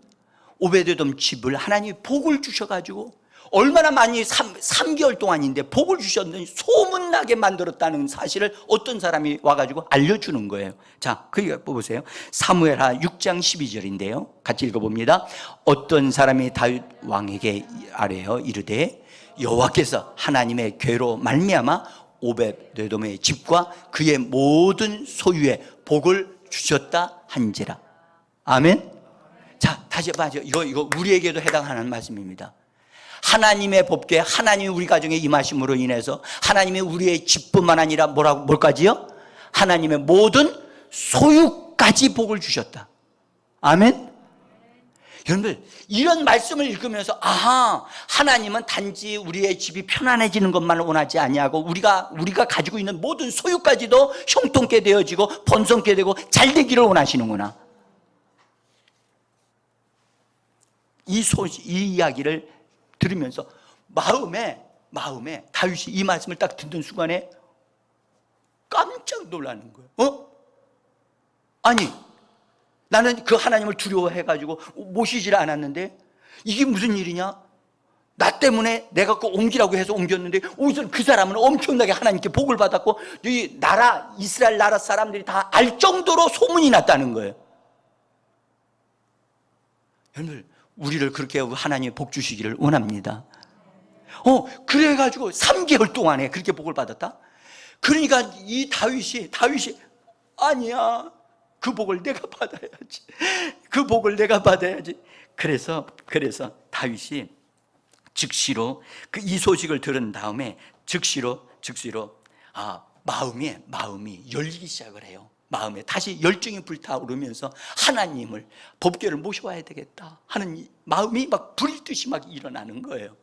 오베드돔 집을 하나님이 복을 주셔가지고 얼마나 많이 3개월 동안인데 복을 주셨는지 소문나게 만들었다는 사실을 어떤 사람이 와가지고 알려주는 거예요. 자, 그러니까 보세요. 사무엘하 6장 12절인데요. 같이 읽어봅니다. 어떤 사람이 다윗 왕에게 아뢰어 이르되 여호와께서 하나님의 괴로 말미암아 오벳에돔의 집과 그의 모든 소유에 복을 주셨다 한지라. 아멘. 자, 다시 봐죠. 이거 우리에게도 해당하는 말씀입니다. 하나님의 법궤, 하나님이 우리 가정에 임하심으로 인해서 하나님이 우리의 집뿐만 아니라 뭘까지요? 하나님의 모든 소유까지 복을 주셨다. 아멘. 여러분들, 이런 말씀을 읽으면서 아하, 하나님은 단지 우리의 집이 편안해지는 것만 원하지 아니하고 우리가 가지고 있는 모든 소유까지도 형통케 되어지고 번성케 되고 잘 되기를 원하시는구나. 이 이야기를 들으면서 마음에 다윗이 이 말씀을 딱 듣는 순간에 깜짝 놀라는 거예요. 아니, 나는 그 하나님을 두려워해가지고 모시질 않았는데 이게 무슨 일이냐? 나 때문에 내가 그 옮기라고 해서 옮겼는데 우선 그 사람은 엄청나게 하나님께 복을 받았고 이 나라, 이스라엘 나라 사람들이 다 알 정도로 소문이 났다는 거예요. 여러분들, 우리를 그렇게 하나님의 복 주시기를 원합니다. 그래가지고 3개월 동안에 그렇게 복을 받았다? 그러니까 이 다윗이 아니야, 그 복을 내가 받아야지. 그 복을 내가 받아야지. 그래서 다윗이 즉시로 이 소식을 들은 다음에 즉시로 마음이 열리기 시작을 해요. 마음에 다시 열정이 불타오르면서 하나님을, 법궤를 모셔와야 되겠다 하는 마음이 막 불듯이 막 일어나는 거예요.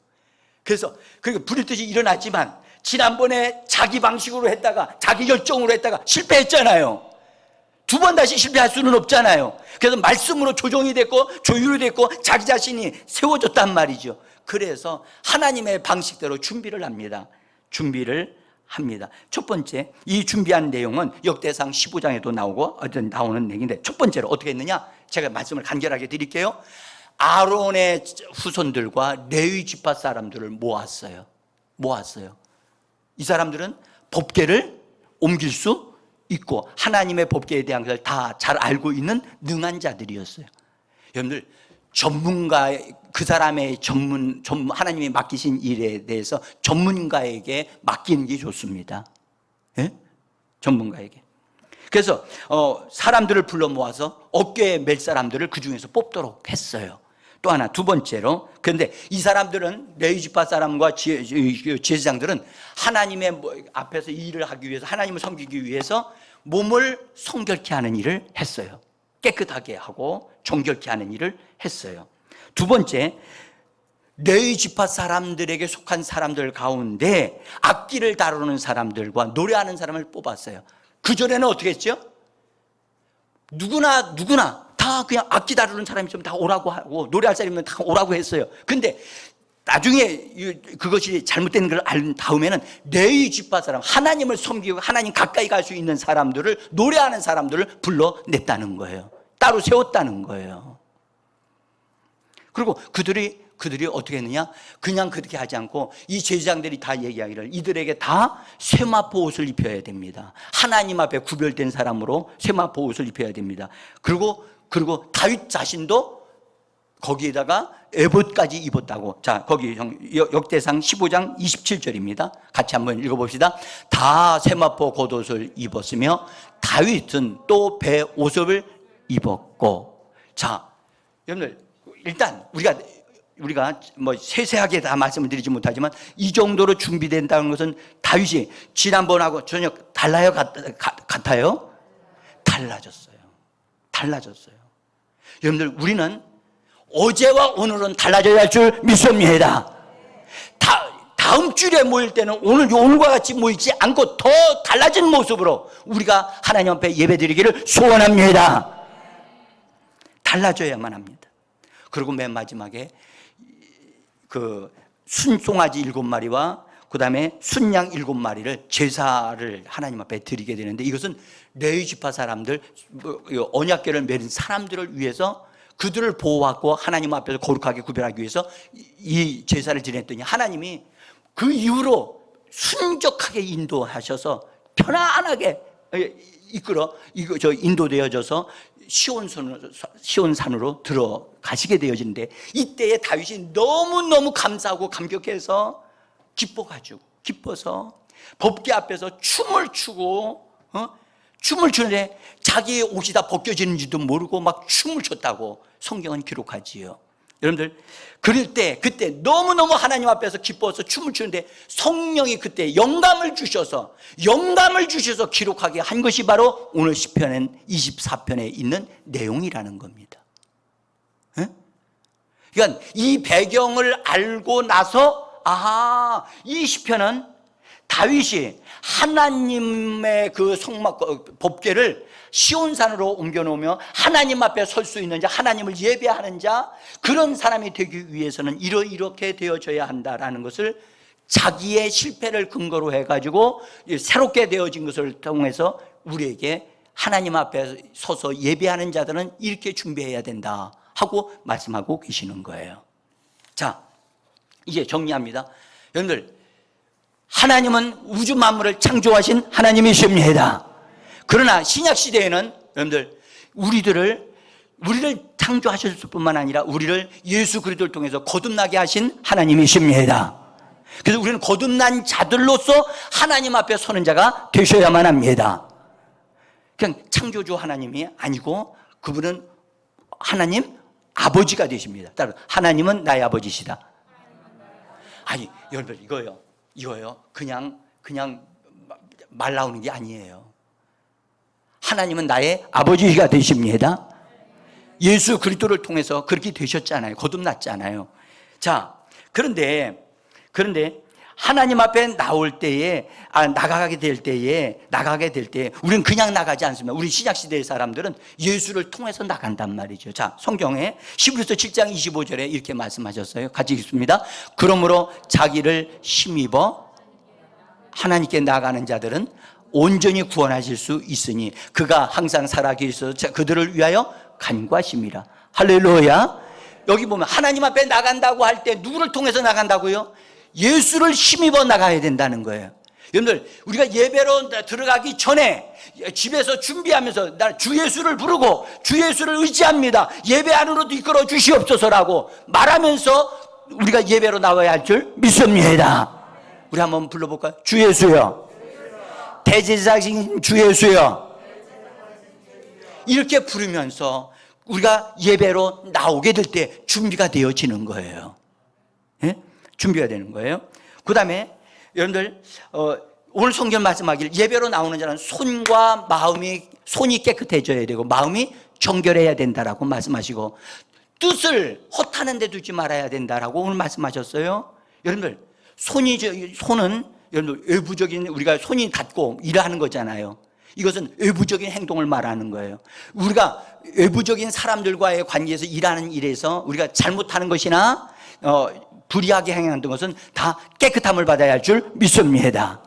그래서 그게 불듯이 일어났지만 지난번에 자기 방식으로 했다가 자기 열정으로 했다가 실패했잖아요. 두 번 다시 실패할 수는 없잖아요. 그래서 말씀으로 조정이 됐고 조율이 됐고 자기 자신이 세워졌단 말이죠. 그래서 하나님의 방식대로 준비를 합니다. 첫 번째, 이 준비한 내용은 역대상 15장에도 나오는 얘기인데, 첫 번째로 어떻게 했느냐? 제가 말씀을 간결하게 드릴게요. 아론의 후손들과 레위 지파 사람들을 모았어요. 이 사람들은 법궤를 옮길 수 있고 하나님의 법궤에 대한 것을 다 잘 알고 있는 능한 자들이었어요. 여러분들, 그 사람의 하나님이 맡기신 일에 대해서 전문가에게 맡기는 게 좋습니다. 예? 전문가에게. 그래서 사람들을 불러 모아서 어깨에 맬 사람들을 그 중에서 뽑도록 했어요. 또 하나, 두 번째로, 그런데 이 사람들은, 레위 지파 사람과 제사장들은 하나님의 앞에서 일을 하기 위해서, 하나님을 섬기기 위해서 몸을 성결케 하는 일을 했어요. 깨끗하게 하고 정결케 하는 일을 했어요. 두 번째, 레위 지파 사람들에게 속한 사람들 가운데 악기를 다루는 사람들과 노래하는 사람을 뽑았어요. 그전에는 어떻게 했죠? 누구나 다 그냥 악기 다루는 사람이 좀 다 오라고 하고 노래할 사람이면 다 오라고 했어요. 근데 나중에 그것이 잘못된 걸 알 다음에는 레위 지파 사람, 하나님을 섬기고 하나님 가까이 갈 수 있는 사람들을, 노래하는 사람들을 불러냈다는 거예요. 따로 세웠다는 거예요. 그리고 그들이 어떻게 했느냐? 그냥 그렇게 하지 않고 이 제사장들이 다 얘기하기를 이들에게 다 세마포 옷을 입혀야 됩니다. 하나님 앞에 구별된 사람으로 세마포 옷을 입혀야 됩니다. 그리고 다윗 자신도 거기에다가 에봇까지 입었다고. 자, 거기 역대상 15장 27절입니다. 같이 한번 읽어봅시다. 다 세마포 겉옷을 입었으며 다윗은 또 배 옷을 입었고. 자, 여러분들, 일단 우리가 뭐 세세하게 다 말씀을 드리지 못하지만 이 정도로 준비된다는 것은 다윗이 지난번하고 전혀 달라요? 같아요? 달라졌어요. 여러분들, 우리는 어제와 오늘은 달라져야 할 줄 믿습니다. 다음 주에 모일 때는 오늘과 같이 모이지 않고 더 달라진 모습으로 우리가 하나님 앞에 예배드리기를 소원합니다. 달라져야만 합니다. 그리고 맨 마지막에 그 순송아지 7마리와 그 다음에 순양 7마리를 제사를 하나님 앞에 드리게 되는데, 이것은 레위 지파 사람들, 언약궤를 메는 사람들을 위해서 그들을 보호하고 하나님 앞에서 거룩하게 구별하기 위해서 이 제사를 지냈더니 하나님이 그 이후로 순적하게 인도하셔서 편안하게 인도되어져서 시온산으로 들어가시게 되어지는데, 이때에 다윗이 너무너무 감사하고 감격해서 기뻐서 법궤 앞에서 춤을 추는데 자기의 옷이 다 벗겨지는지도 모르고 막 춤을 췄다고 성경은 기록하지요. 여러분들, 그때 너무너무 하나님 앞에서 기뻐서 춤을 추는데 성령이 그때 영감을 주셔서 기록하게 한 것이 바로 오늘 시편 24편에 있는 내용이라는 겁니다. 그러니까 이 배경을 알고 나서 이 시편은 다윗이 하나님의 그 법궤를 시온산으로 옮겨놓으며 하나님 앞에 설 수 있는 자, 하나님을 예배하는 자, 그런 사람이 되기 위해서는 이렇게 되어져야 한다라는 것을 자기의 실패를 근거로 해가지고 새롭게 되어진 것을 통해서 우리에게 하나님 앞에 서서 예배하는 자들은 이렇게 준비해야 된다 하고 말씀하고 계시는 거예요. 자, 이제 정리합니다. 여러분들, 하나님은 우주 만물을 창조하신 하나님이십니다. 그러나 신약시대에는 여러분들, 우리를 창조하셨을 뿐만 아니라 우리를 예수 그리스도를 통해서 거듭나게 하신 하나님이십니다. 그래서 우리는 거듭난 자들로서 하나님 앞에 서는 자가 되셔야만 합니다. 그냥 창조주 하나님이 아니고 그분은 하나님 아버지가 되십니다. 따라서 하나님은 나의 아버지시다. 아니, 여러분들, 이거요. 그냥 말 나오는 게 아니에요. 하나님은 나의 아버지가 되십니다. 예수 그리스도를 통해서 그렇게 되셨잖아요. 거듭났잖아요. 자, 그런데 하나님 앞에 나가게 될 때에 우리는 그냥 나가지 않습니다. 우리 신약시대의 사람들은 예수를 통해서 나간단 말이죠. 자, 성경에 히브리서 7장 25절에 이렇게 말씀하셨어요. 같이 읽습니다. 그러므로 자기를 힘입어 하나님께 나가는 자들은 온전히 구원하실 수 있으니 그가 항상 살아계셔서 그들을 위하여 간구하심이라. 할렐루야. 여기 보면 하나님 앞에 나간다고 할 때 누구를 통해서 나간다고요? 예수를 힘입어 나가야 된다는 거예요. 여러분들, 우리가 예배로 들어가기 전에 집에서 준비하면서 나 주 예수를 부르고 주 예수를 의지합니다, 예배 안으로도 이끌어 주시옵소서라고 말하면서 우리가 예배로 나와야 할 줄 믿습니다. 우리 한번 불러볼까요? 주 예수여, 대제사장이신 주 예수여, 이렇게 부르면서 우리가 예배로 나오게 될 때 준비가 되어지는 거예요. 예? 준비가 되는 거예요. 그 다음에 여러분들, 오늘 성경 말씀하기를 예배로 나오는 자는 손이 깨끗해져야 되고 마음이 정결해야 된다라고 말씀하시고, 뜻을 허탄한 데 두지 말아야 된다라고 오늘 말씀하셨어요. 여러분들, 손은 여러분들 외부적인, 우리가 손이 닿고 일하는 거잖아요. 이것은 외부적인 행동을 말하는 거예요. 우리가 외부적인 사람들과의 관계에서 일하는 일에서 우리가 잘못하는 것이나 불의하게 행하는 것은 다 깨끗함을 받아야 할 줄 믿습니다.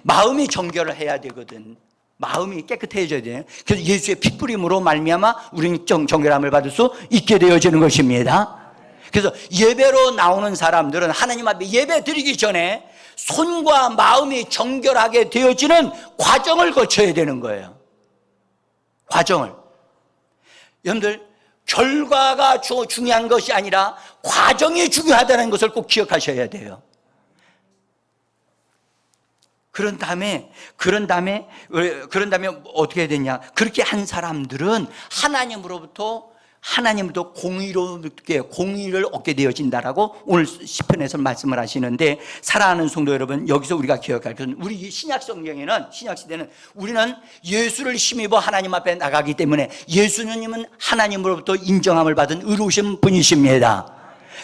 마음이 정결을 해야 되거든. 마음이 깨끗해져야 돼요. 그래서 예수의 핏부림으로 말미암아 우리는 정결함을 받을 수 있게 되어지는 것입니다. 그래서 예배로 나오는 사람들은 하나님 앞에 예배 드리기 전에 손과 마음이 정결하게 되어지는 과정을 거쳐야 되는 거예요. 과정을. 여러분들, 결과가 중요한 것이 아니라 과정이 중요하다는 것을 꼭 기억하셔야 돼요. 그런 다음에 어떻게 해야 되냐? 그렇게 한 사람들은 하나님으로부터 공의를 얻게 되어진다라고 오늘 시편에서 말씀을 하시는데, 사랑하는 성도 여러분, 여기서 우리가 기억할 것은 우리 신약 시대는 우리는 예수를 힘입어 하나님 앞에 나가기 때문에 예수님은 하나님으로부터 인정함을 받은 의로우신 분이십니다.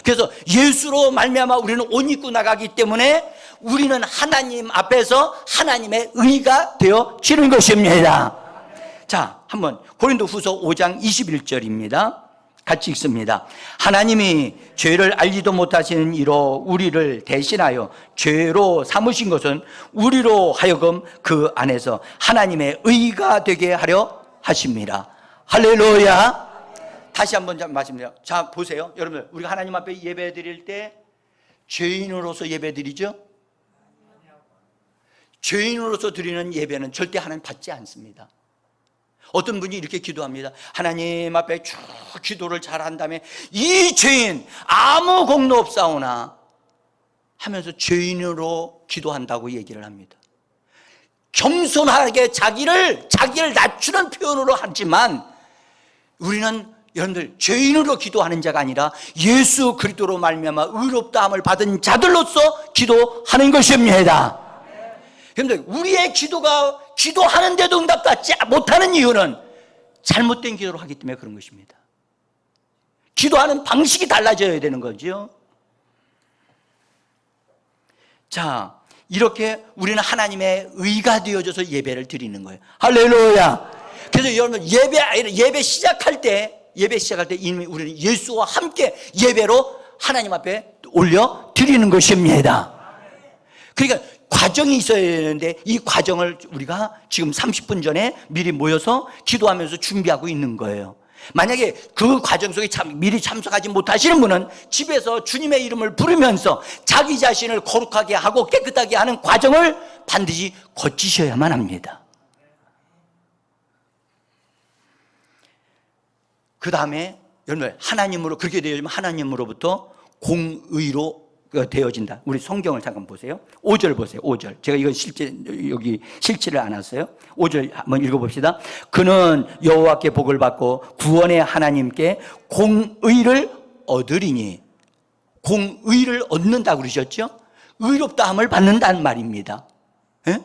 그래서 예수로 말미암아 우리는 옷 입고 나가기 때문에 우리는 하나님 앞에서 하나님의 의가 되어지는 것입니다. 자, 한번 고린도후서 5장 21절입니다. 같이 읽습니다. 하나님이 죄를 알지도 못하시는 이로 우리를 대신하여 죄로 삼으신 것은 우리로 하여금 그 안에서 하나님의 의가 되게 하려 하십니다. 할렐루야. 다시 한번 말씀드려요. 자, 보세요. 여러분들, 우리가 하나님 앞에 예배 드릴 때 죄인으로서 예배 드리죠? 죄인으로서 드리는 예배는 절대 하나님 받지 않습니다. 어떤 분이 이렇게 기도합니다. 하나님 앞에 쭉 기도를 잘한 다음에 이 죄인 아무 공로 없사오나 하면서 죄인으로 기도한다고 얘기를 합니다. 겸손하게 자기를 낮추는 표현으로 하지만 우리는 여러분들 죄인으로 기도하는 자가 아니라 예수 그리스도로 말미암아 의롭다함을 받은 자들로서 기도하는 것입니다. 그런데 우리의 기도가 기도하는데도 응답받지 못하는 이유는 잘못된 기도를 하기 때문에 그런 것입니다. 기도하는 방식이 달라져야 되는 거죠. 자, 이렇게 우리는 하나님의 의가 되어져서 예배를 드리는 거예요. 할렐루야. 그래서 여러분 예배 시작할 때 이미 우리는 예수와 함께 예배로 하나님 앞에 올려 드리는 것입니다. 그러니까 과정이 있어야 되는데 이 과정을 우리가 지금 30분 전에 미리 모여서 기도하면서 준비하고 있는 거예요. 만약에 그 과정 속에 미리 참석하지 못하시는 분은 집에서 주님의 이름을 부르면서 자기 자신을 거룩하게 하고 깨끗하게 하는 과정을 반드시 거치셔야만 합니다. 그 다음에 여러분 하나님으로 그렇게 되어지면 하나님으로부터 공의로 되어진다. 우리 성경을 잠깐 보세요. 5절 보세요. 5절. 제가 이건 여기 실지를 않았어요. 5절 한번 읽어봅시다. 그는 여호와께 복을 받고 구원의 하나님께 공의를 얻으리니. 공의를 얻는다고 그러셨죠? 의롭다함을 받는다는 말입니다. 예?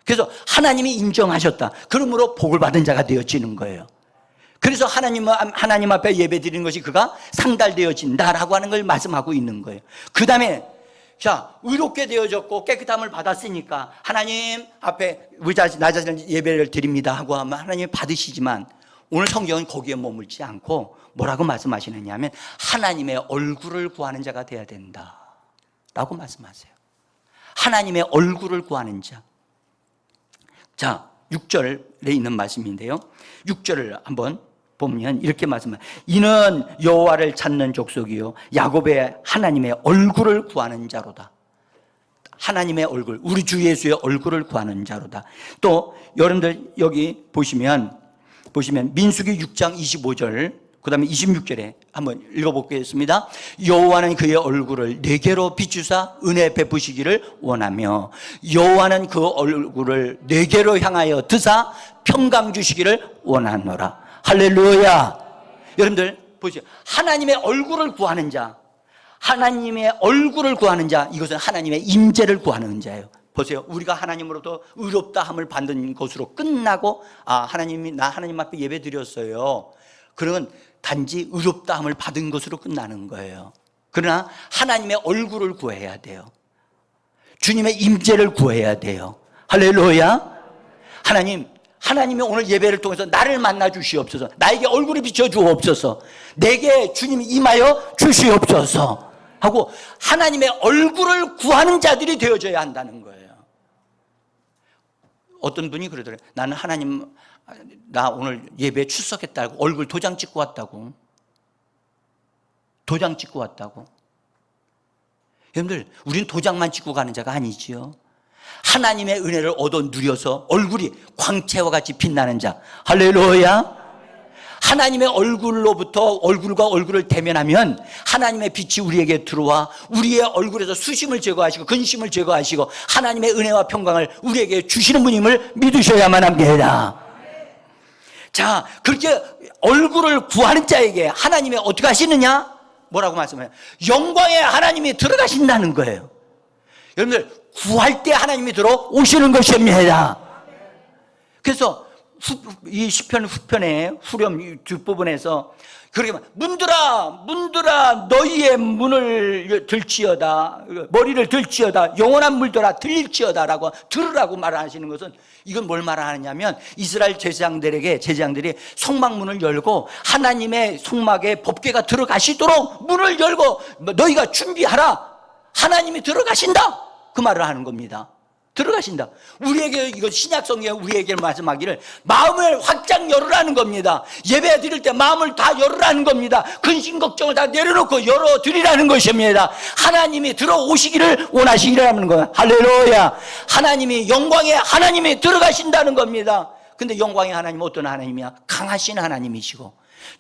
그래서 하나님이 인정하셨다. 그러므로 복을 받은 자가 되어지는 거예요. 그래서 하나님 앞에 예배 드리는 것이 그가 상달되어진다라고 하는 걸 말씀하고 있는 거예요. 그 다음에 자, 의롭게 되어졌고 깨끗함을 받았으니까 하나님 앞에 나 자신을 예배를 드립니다 하고 하면 하나님이 받으시지만 오늘 성경은 거기에 머물지 않고 뭐라고 말씀하시느냐 하면 하나님의 얼굴을 구하는 자가 돼야 된다 라고 말씀하세요. 하나님의 얼굴을 구하는 자. 자, 6절에 있는 말씀인데요. 6절을 한번 보면 이렇게 말씀합니다. 이는 여호와를 찾는 족속이요 야곱의 하나님의 얼굴을 구하는 자로다. 하나님의 얼굴, 우리 주 예수의 얼굴을 구하는 자로다. 또 여러분들 여기 보시면 민수기 6장 25절 그 다음에 26절에 한번 읽어보겠습니다. 여호와는 그의 얼굴을 내게로 비추사 은혜 베푸시기를 원하며 여호와는 그 얼굴을 내게로 향하여 드사 평강 주시기를 원하노라. 할렐루야. 여러분들 보시죠. 하나님의 얼굴을 구하는 자, 하나님의 얼굴을 구하는 자, 이것은 하나님의 임재를 구하는 자예요. 보세요. 우리가 하나님으로부터 의롭다함을 받는 것으로 끝나고 하나님이 나 하나님 앞에 예배 드렸어요. 그러면 단지 의롭다함을 받은 것으로 끝나는 거예요. 그러나 하나님의 얼굴을 구해야 돼요. 주님의 임재를 구해야 돼요. 할렐루야. 하나님이 오늘 예배를 통해서 나를 만나 주시옵소서. 나에게 얼굴을 비춰 주옵소서. 내게 주님이 임하여 주시옵소서 하고 하나님의 얼굴을 구하는 자들이 되어져야 한다는 거예요. 어떤 분이 그러더래요. 나는 하나님, 나 오늘 예배에 출석했다고 얼굴 도장 찍고 왔다고. 도장 찍고 왔다고. 여러분들, 우리는 도장만 찍고 가는 자가 아니지요. 하나님의 은혜를 얻어 누려서 얼굴이 광채와 같이 빛나는 자. 할렐루야. 하나님의 얼굴로부터 얼굴과 얼굴을 대면하면 하나님의 빛이 우리에게 들어와 우리의 얼굴에서 수심을 제거하시고 근심을 제거하시고 하나님의 은혜와 평강을 우리에게 주시는 분임을 믿으셔야만 합니다. 자, 그렇게 얼굴을 구하는 자에게 하나님이 어떻게 하시느냐? 뭐라고 말씀해요? 영광의 하나님이 들어가신다는 거예요. 여러분들, 구할 때 하나님이 들어오시는 것입니다. 그래서 이 시편 후편의 후렴 뒷부분에서 그렇게 문들아 너희의 문을 들지어다, 머리를 들지어다, 영원한 물들아 들릴지어다 라고 들으라고 말하시는 것은 이건 뭘 말하느냐면 이스라엘 제사장들이 성막문을 열고 하나님의 성막에 법궤가 들어가시도록 문을 열고 너희가 준비하라, 하나님이 들어가신다, 그 말을 하는 겁니다. 들어가신다. 우리에게, 이거 신약 성경에 우리에게 말씀하기를 마음을 확장 열으라는 겁니다. 예배 드릴 때 마음을 다 열으라는 겁니다. 근심 걱정을 다 내려놓고 열어드리라는 것입니다. 하나님이 들어오시기를 원하시기라는 거예요. 할렐루야. 하나님이, 영광의 하나님이 들어가신다는 겁니다. 근데 영광의 하나님은 어떤 하나님이야? 강하신 하나님이시고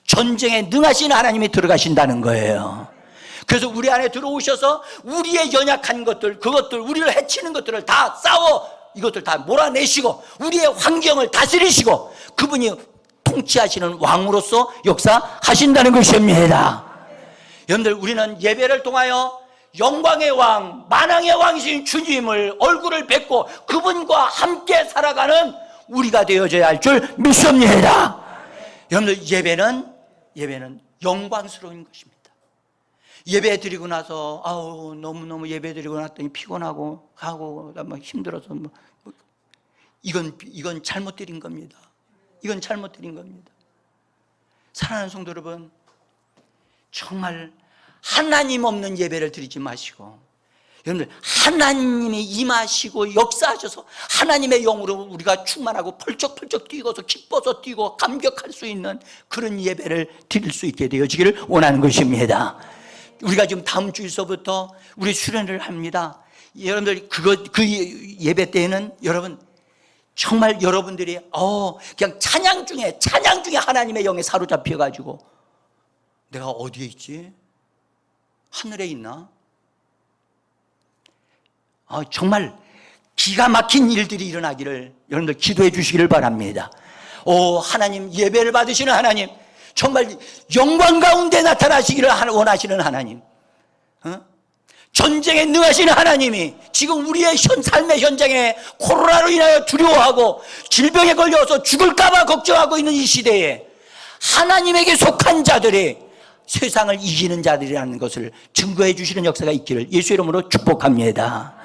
전쟁에 능하신 하나님이 들어가신다는 거예요. 그래서 우리 안에 들어오셔서 우리의 연약한 것들, 그것들, 우리를 해치는 것들을 다 싸워, 이것들 다 몰아내시고 우리의 환경을 다스리시고 그분이 통치하시는 왕으로서 역사하신다는 것입니다. 여러분들, 우리는 예배를 통하여 영광의 왕, 만왕의 왕이신 주님을 얼굴을 뵙고 그분과 함께 살아가는 우리가 되어져야 할 줄 믿습니다. 여러분들, 예배는 영광스러운 것입니다. 예배 드리고 나서 너무너무 예배 드리고 났더니 피곤하고 가고 막 힘들어서 이건 잘못 드린 겁니다. 이건 잘못 드린 겁니다. 사랑하는 성도 여러분, 정말 하나님 없는 예배를 드리지 마시고, 여러분들, 하나님이 임하시고 역사하셔서 하나님의 영으로 우리가 충만하고 펄쩍펄쩍 뛰고서 기뻐서 뛰고 감격할 수 있는 그런 예배를 드릴 수 있게 되어지기를 원하는 것입니다. 우리가 지금 다음 주일서부터 우리 수련을 합니다. 여러분들, 그 예배 때에는 여러분, 정말 여러분들이 그냥 찬양 중에 하나님의 영에 사로잡혀가지고 내가 어디에 있지? 하늘에 있나? 정말 기가 막힌 일들이 일어나기를 여러분들 기도해 주시기를 바랍니다. 하나님, 예배를 받으시는 하나님, 정말 영광 가운데 나타나시기를 원하시는 하나님, 전쟁에 능하시는 하나님이 지금 우리의 삶의 현장에 코로나로 인하여 두려워하고 질병에 걸려서 죽을까봐 걱정하고 있는 이 시대에 하나님에게 속한 자들이 세상을 이기는 자들이라는 것을 증거해 주시는 역사가 있기를 예수 이름으로 축복합니다.